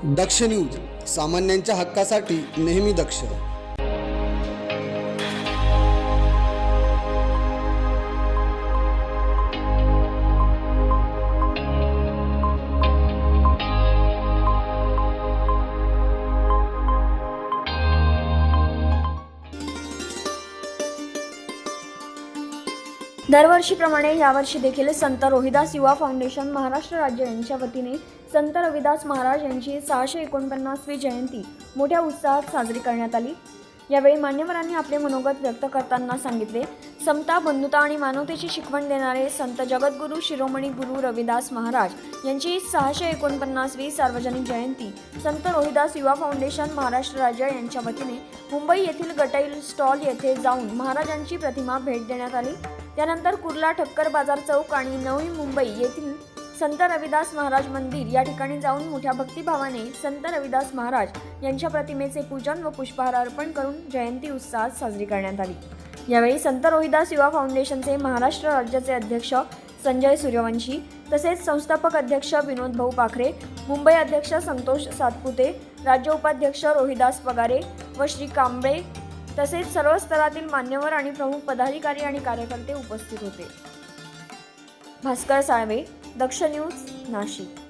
दक्ष news, सामान्यांच्या हक्कासाठी नेहमी दक्ष. दरवर्षीप्रमाणे यावर्षी देखील संत रोहिदास युवा फाउंडेशन महाराष्ट्र राज्य यांच्या वतीने संत रविदास महाराज यांची 649वी जयंती मोठ्या उत्साहात साजरी करण्यात आली. यावेळी मान्यवरांनी आपले मनोगत व्यक्त करताना सांगितले, समता, बंधुता आणि मानवतेची शिकवण देणारे संत जगद्गुरू शिरोमणी गुरु रविदास महाराज यांची 649वी सार्वजनिक जयंती संत रोहिदास युवा फाउंडेशन महाराष्ट्र राज्य यांच्या वतीने मुंबई येथील गटैल स्टॉल येथे जाऊन महाराजांची प्रतिमा भेट देण्यात आली. त्यानंतर कुर्ला ठक्कर बाजार चौक आणि नवी मुंबई येथील संत रविदास महाराज मंदिर या ठिकाणी जाऊन मोठ्या भक्तिभावाने संत रविदास महाराज यांच्या प्रतिमेचे पूजन व पुष्पहार अर्पण करून जयंती उत्साहात साजरी करण्यात आली. यावेळी संत रोहिदास युवा फाउंडेशनचे महाराष्ट्र राज्याचे अध्यक्ष संजय सूर्यवंशी, तसेच संस्थापक अध्यक्ष विनोद भाऊ पाखरे, मुंबई अध्यक्ष संतोष सातपुते, राज्य उपाध्यक्ष रोहिदास पगारे व श्री कांबळे तसेच सर्व स्तरातील मान्यवर आणि प्रमुख पदाधिकारी आणि कार्यकर्ते उपस्थित होते. भास्कर साळवे, दक्ष न्यूज, नाशिक.